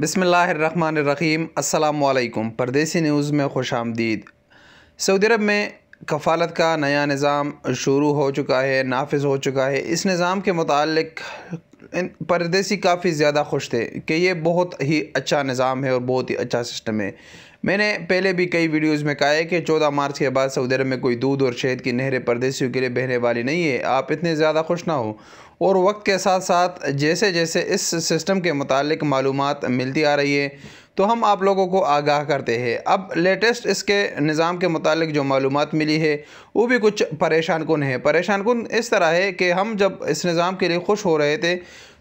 बिस्मिल्लाहिर्रहमानिर्रहीम अस्सलामुअलैकुम। परदेसी न्यूज़ में खुश आमदीद। सऊदी अरब में कफ़ालत का नया निज़ाम शुरू हो चुका है, नाफिज हो चुका है। इस निज़ाम के मुतालिक परदेसी काफ़ी ज़्यादा खुश थे कि ये बहुत ही अच्छा निज़ाम है और बहुत ही अच्छा सिस्टम है। मैंने पहले भी कई वीडियोज़ में कहा है कि 14 मार्च के बाद सऊदी अरब में कोई दूध और शहद की नहरें परदेसियों के लिए बहने वाली नहीं है। आप इतने ज़्यादा खुश ना हो। और वक्त के साथ साथ जैसे जैसे इस सिस्टम के मुतालिक मालूमात मिलती आ रही है तो हम आप लोगों को आगाह करते हैं। अब लेटेस्ट इसके निज़ाम के मुतालिक जो मालूमात मिली है वो भी कुछ परेशान कुन है। परेशान कुन इस तरह है कि हम जब इस निज़ाम के लिए खुश हो रहे थे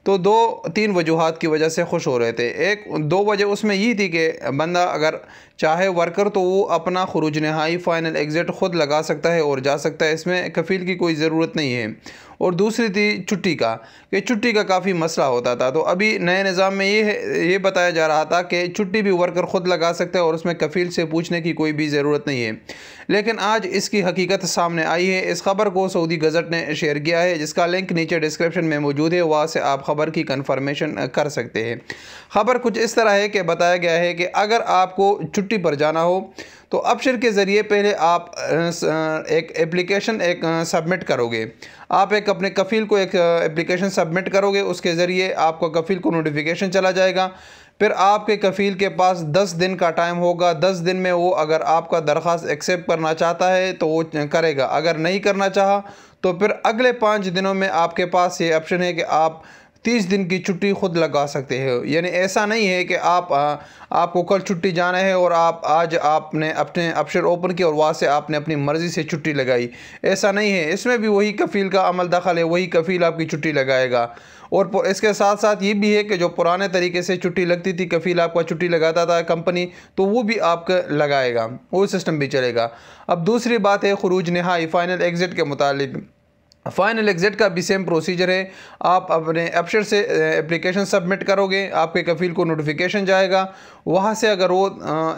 तो 2-3 वजूहात की वजह से खुश हो रहे थे। दो वजह उसमें ये थी कि बंदा अगर चाहे वर्कर तो वो अपना खुरूज नहाई फ़ाइनल एग्ज़िट ख़ुद लगा सकता है और जा सकता है, इसमें कफ़ील की कोई ज़रूरत नहीं है। और दूसरी थी छुट्टी का, कि छुट्टी का काफ़ी मसला होता था। तो अभी नए निज़ाम में ये बताया जा रहा था कि छुट्टी भी वर्कर ख़ुद लगा सकता है और उसमें कफ़ील से पूछने की कोई भी ज़रूरत नहीं है। लेकिन आज इसकी हकीकत सामने आई है। इस खबर को सऊदी गज़ट ने शेयर किया है, जिसका लिंक नीचे डिस्क्रिप्शन में मौजूद है, वहाँ से आप खबर की कन्फर्मेशन कर सकते हैं। खबर कुछ इस तरह है कि बताया गया है कि अगर आपको छुट्टी पर जाना हो तो अबशर के ज़रिए पहले आप एक एप्लीकेशन सबमिट करोगे। आप अपने कफ़ील को एक एप्लीकेशन सबमिट करोगे, उसके ज़रिए आपको कफ़ील को नोटिफिकेशन चला जाएगा। फिर आपके कफ़ील के पास 10 दिन का टाइम होगा। 10 दिन में वो अगर आपका दरख्वास्त एक्सेप्ट करना चाहता है तो वो करेगा, अगर नहीं करना चाहा तो फिर अगले 5 दिनों में आपके पास ये ऑप्शन है कि आप 30 दिन की छुट्टी ख़ुद लगा सकते हो। यानी ऐसा नहीं है कि आपको कल छुट्टी जाना है और आज आपने अपने अबशर ओपन किया और वहाँ से आपने अपनी मर्ज़ी से छुट्टी लगाई। ऐसा नहीं है, इसमें भी वही कफ़ील का अमल दखल है, वही कफ़ील आपकी छुट्टी लगाएगा। और इसके साथ साथ ये भी है कि जो पुराने तरीके से छुट्टी लगती थी, कफ़ील आपका छुट्टी लगाता था कंपनी, तो वो भी आपका लगाएगा, वो सिस्टम भी चलेगा। अब दूसरी बात है खुरूज नहाई फ़ाइनल एग्ज़िट के मुतालिक। फ़ाइनल एग्ज़िट का भी सेम प्रोसीजर है। आप अपने अबशर से एप्लीकेशन सबमिट करोगे, आपके कफ़ील को नोटिफिकेशन जाएगा, वहाँ से अगर वो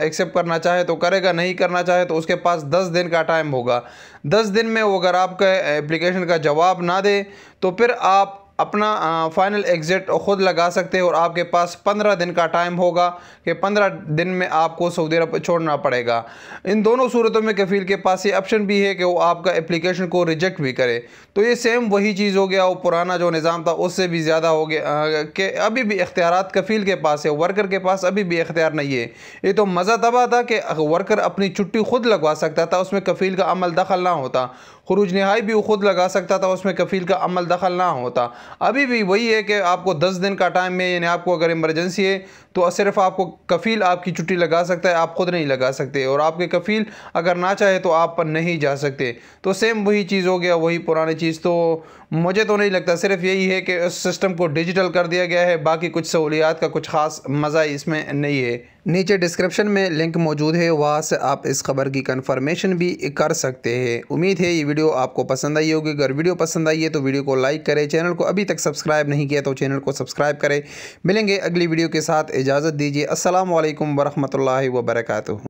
एक्सेप्ट करना चाहे तो करेगा, नहीं करना चाहे तो उसके पास 10 दिन का टाइम होगा। 10 दिन में वो अगर आपका एप्लीकेशन का जवाब ना दे तो फिर आप अपना फ़ाइनल एग्ज़िट ख़ुद लगा सकते हैं और आपके पास 15 दिन का टाइम होगा कि 15 दिन में आपको सऊदी अरब छोड़ना पड़ेगा। इन दोनों सूरतों में कफ़ील के पास ये ऑप्शन भी है कि वो आपका एप्लीकेशन को रिजेक्ट भी करे। तो ये सेम वही चीज़ हो गया, वो पुराना जो निज़ाम था उससे भी ज़्यादा हो गया कि अभी भी इख्तियारात कफ़ील के पास है, वर्कर के पास अभी भी इख्तियार नहीं है। ये तो मज़ा तब था कि वर्कर अपनी छुट्टी ख़ुद लगवा सकता था, उसमें कफ़ील का अमल दखल ना होता। खुरूज नहाई भी वो ख़ुद लगा सकता था, उसमें कफ़ील का अमल दखल ना होता। अभी भी वही है कि आपको 10 दिन का टाइम में, यानी आपको अगर इमरजेंसी है तो सिर्फ आपको कफ़ील आपकी छुट्टी लगा सकता है, आप ख़ुद नहीं लगा सकते। और आपके कफ़ील अगर ना चाहे तो आप नहीं जा सकते। तो सेम वही चीज़ हो गया, वही पुरानी चीज़। तो मुझे तो नहीं लगता, सिर्फ यही है कि उस सिस्टम को डिजिटल कर दिया गया है, बाकी कुछ सहूलियात का कुछ ख़ास मज़ा इसमें नहीं है। नीचे डिस्क्रिप्शन में लिंक मौजूद है, वहाँ से आप इस खबर की कन्फर्मेशन भी कर सकते हैं। उम्मीद है ये वीडियो आपको पसंद आई होगी। अगर वीडियो पसंद आई है तो वीडियो को लाइक करें, चैनल को अभी तक सब्सक्राइब नहीं किया तो चैनल को सब्सक्राइब करें। मिलेंगे अगली वीडियो के साथ, इजाज़त दीजिए। अस्सलामु अलैकुम वरहमतुल्लाहि वबरकातुहू।